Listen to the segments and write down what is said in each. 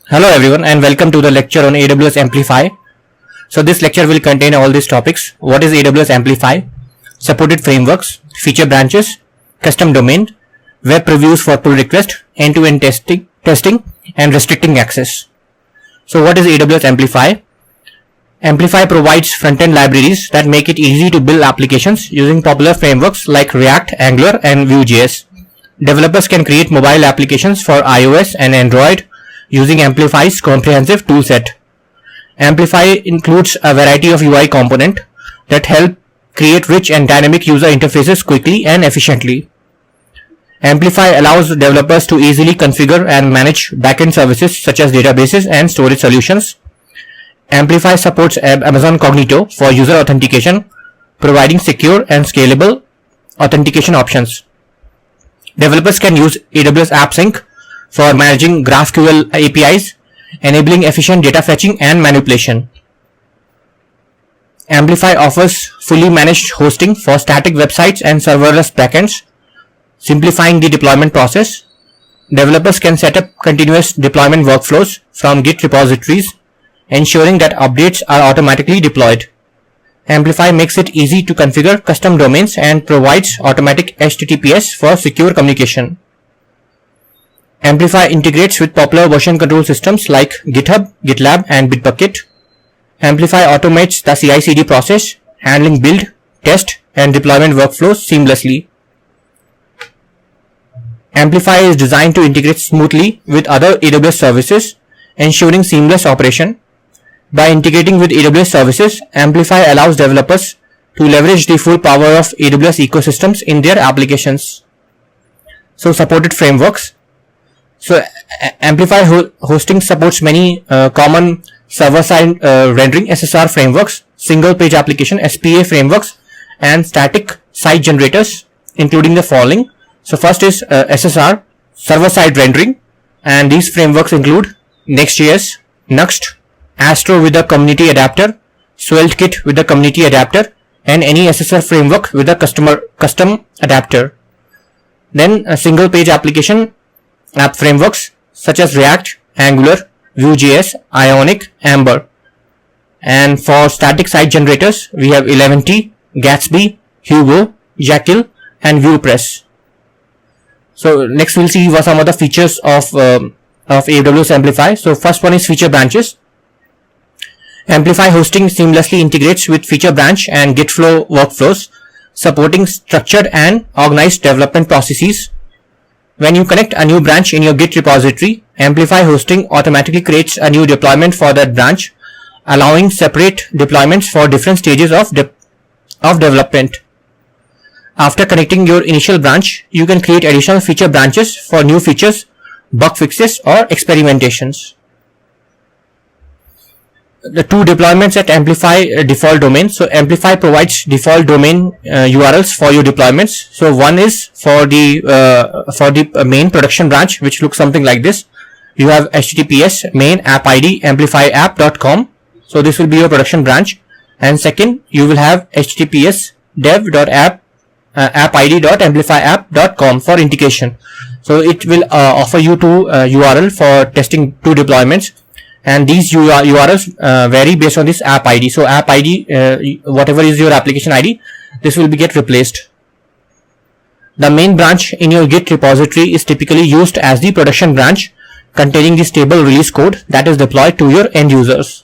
Hello everyone and welcome to the lecture on AWS Amplify. So this lecture will contain all these topics. What is AWS Amplify? Supported frameworks, feature branches, custom domain, web previews for pull request, end-to-end testing and restricting access. So what is AWS Amplify? Amplify provides front-end libraries that make it easy to build applications using popular frameworks like React, Angular and Vue.js. Developers can create mobile applications for iOS and Android using Amplify's comprehensive toolset. Amplify includes a variety of UI components that help create rich and dynamic user interfaces quickly and efficiently. Amplify allows developers to easily configure and manage backend services such as databases and storage solutions. Amplify supports Amazon Cognito for user authentication, providing secure and scalable authentication options. Developers can use AWS AppSync for managing GraphQL APIs, enabling efficient data fetching and manipulation. Amplify offers fully managed hosting for static websites and serverless backends, simplifying the deployment process. Developers can set up continuous deployment workflows from Git repositories, ensuring that updates are automatically deployed. Amplify makes it easy to configure custom domains and provides automatic HTTPS for secure communication. Amplify integrates with popular version control systems like GitHub, GitLab and Bitbucket. Amplify automates the CI/CD process, handling build, test and deployment workflows seamlessly. Amplify is designed to integrate smoothly with other AWS services, ensuring seamless operation. By integrating with AWS services, Amplify allows developers to leverage the full power of AWS ecosystems in their applications. So supported frameworks. So Amplify hosting supports many common server-side rendering SSR frameworks, single page application SPA frameworks and static site generators, including the following. So first is SSR, server-side rendering, and these frameworks include Next.js, Nuxt, Astro with a community adapter, SvelteKit with a community adapter, and any SSR framework with a custom adapter. Then a single page application app frameworks such as React, Angular, Vue.js, Ionic, Amber. And for static site generators, we have 11t, Gatsby, Hugo, Jekyll, and VuePress. So next we'll see what some of the features of AWS Amplify. So first one is feature branches. Amplify hosting seamlessly integrates with feature branch and Git flow workflows, supporting structured and organized development processes. When you connect a new branch in your Git repository, Amplify hosting automatically creates a new deployment for that branch, allowing separate deployments for different stages of development. After connecting your initial branch, you can create additional feature branches for new features, bug fixes or experimentations. The two deployments at Amplify default domain. So Amplify provides default domain URLs for your deployments. So one is for the main production branch, which looks something like this. You have HTTPS main app ID amplifyapp.com. So this will be your production branch. And second, you will have HTTPS dev.app.id.amplifyapp.com for integration. So it will offer you two URL for testing two deployments. And these URLs vary based on this app ID. So app ID, whatever is your application ID, this will get replaced. The main branch in your Git repository is typically used as the production branch, containing the stable release code that is deployed to your end users.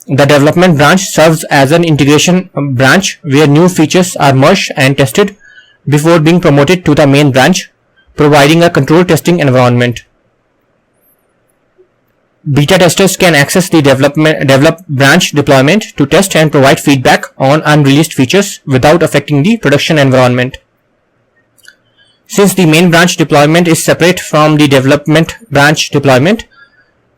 The development branch serves as an integration branch where new features are merged and tested before being promoted to the main branch, providing a controlled testing environment. Beta testers can access the develop branch deployment to test and provide feedback on unreleased features without affecting the production environment. Since the main branch deployment is separate from the development branch deployment,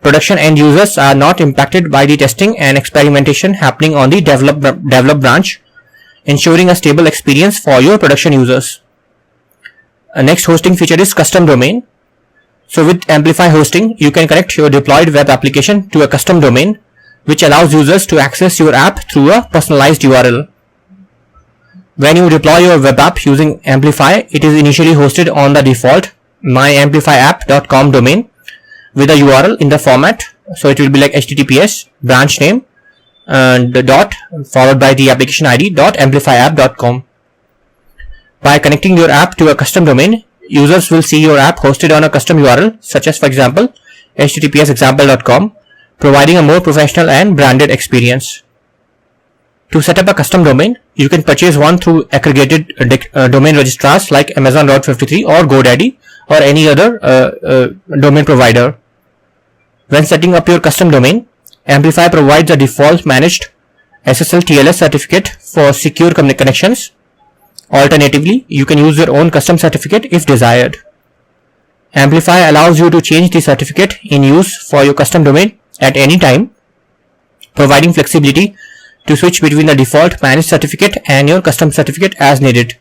production end users are not impacted by the testing and experimentation happening on the develop branch, ensuring a stable experience for your production users. Next hosting feature is custom domain. So with Amplify hosting, you can connect your deployed web application to a custom domain, which allows users to access your app through a personalized URL. When you deploy your web app using Amplify, it is initially hosted on the default myamplifyapp.com domain, with a URL in the format. So it will be like HTTPS branch name and the dot followed by the application ID .amplifyapp.com. By connecting your app to a custom domain, users will see your app hosted on a custom URL such as, for example, https example.com, providing a more professional and branded experience. To set up a custom domain, you can purchase one through aggregated domain registrars like Amazon Route 53 or GoDaddy or any other domain provider. When setting up your custom domain, Amplify provides a default managed SSL TLS certificate for secure connections. Alternatively, you can use your own custom certificate if desired. Amplify allows you to change the certificate in use for your custom domain at any time, providing flexibility to switch between the default managed certificate and your custom certificate as needed.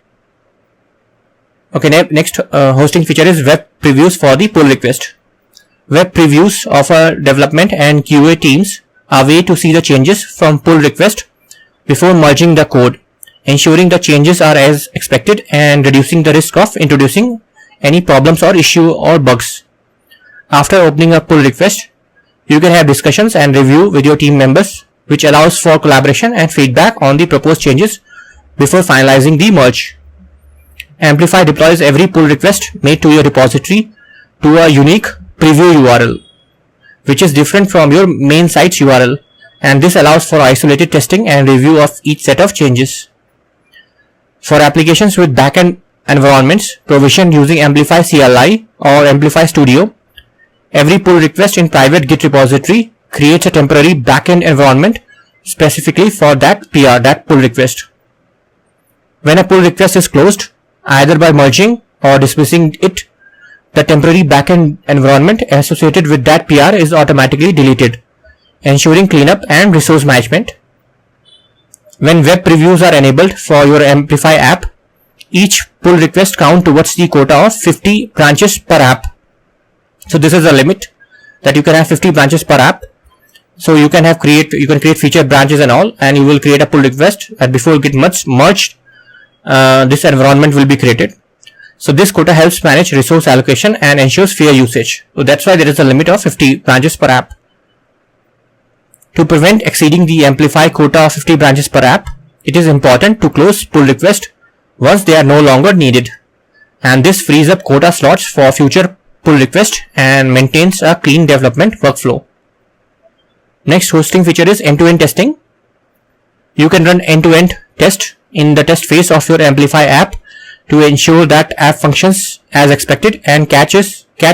Okay, next hosting feature is web previews for the pull request. Web previews offer development and QA teams a way to see the changes from pull request before merging the code, ensuring the changes are as expected and reducing the risk of introducing any problems or issue or bugs. After opening a pull request, you can have discussions and review with your team members, which allows for collaboration and feedback on the proposed changes before finalizing the merge. Amplify deploys every pull request made to your repository to a unique preview URL, which is different from your main site's URL, and this allows for isolated testing and review of each set of changes. For applications with backend environments provisioned using Amplify CLI or Amplify Studio, every pull request in private Git repository creates a temporary backend environment specifically for that PR, that pull request. When a pull request is closed, either by merging or dismissing it, the temporary backend environment associated with that PR is automatically deleted, ensuring cleanup and resource management. When web previews are enabled for your Amplify app, each pull request counts towards the quota of 50 branches per app. So this is a limit that you can have 50 branches per app. So you can create feature branches and all, and you will create a pull request, and before it gets merged, this environment will be created. So this quota helps manage resource allocation and ensures fair usage. So that's why there is a limit of 50 branches per app. To prevent exceeding the Amplify quota of 50 branches per app, it is important to close pull requests once they are no longer needed. And this frees up quota slots for future pull requests and maintains a clean development workflow. Next hosting feature is end-to-end testing. You can run end-to-end test in the test phase of your Amplify app to ensure that app functions as expected and catch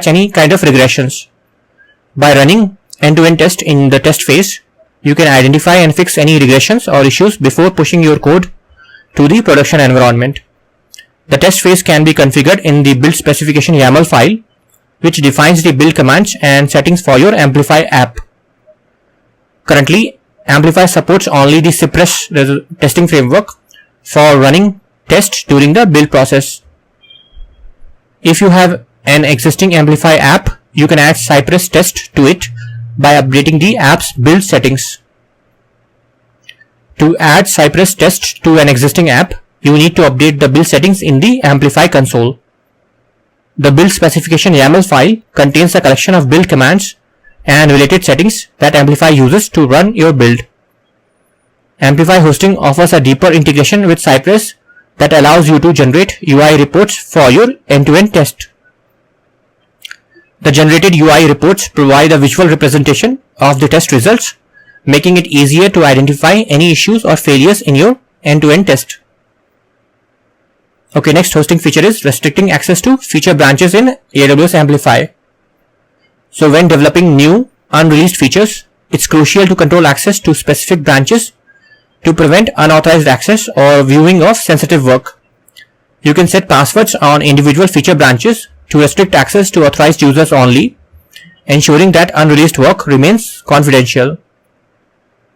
any kind of regressions. By running end-to-end test in the test phase, you can identify and fix any regressions or issues before pushing your code to the production environment. The test phase can be configured in the build specification YAML file, which defines the build commands and settings for your Amplify app. Currently, Amplify supports only the Cypress testing framework for running tests during the build process. If you have an existing Amplify app, you can add Cypress test to it by updating the app's build settings. To add Cypress test to an existing app, you need to update the build settings in the Amplify console. The build specification YAML file contains a collection of build commands and related settings that Amplify uses to run your build. Amplify hosting offers a deeper integration with Cypress that allows you to generate UI reports for your end-to-end test. The generated UI reports provide a visual representation of the test results, making it easier to identify any issues or failures in your end-to-end test. Okay, next hosting feature is restricting access to feature branches in AWS Amplify. So when developing new unreleased features, it's crucial to control access to specific branches to prevent unauthorized access or viewing of sensitive work. You can set passwords on individual feature branches to restrict access to authorized users only, ensuring that unreleased work remains confidential.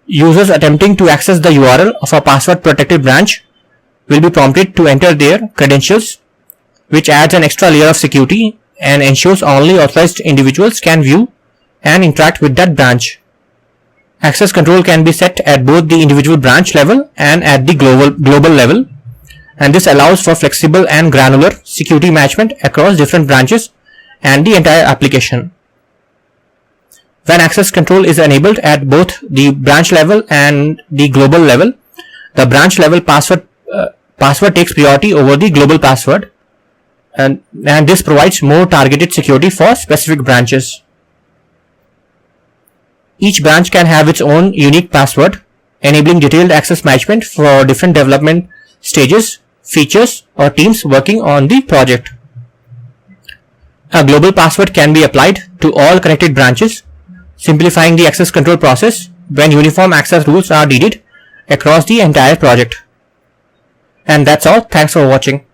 Users attempting to access the URL of a password-protected branch will be prompted to enter their credentials, which adds an extra layer of security and ensures only authorized individuals can view and interact with that branch. Access control can be set at both the individual branch level and at the global level, and this allows for flexible and granular security management across different branches and the entire application. When access control is enabled at both the branch level and the global level, the branch level password takes priority over the global password, and this provides more targeted security for specific branches. Each branch can have its own unique password, enabling detailed access management for different development stages, features, or teams working on the project. A global password can be applied to all connected branches, simplifying the access control process when uniform access rules are needed across the entire project. And that's all. Thanks for watching.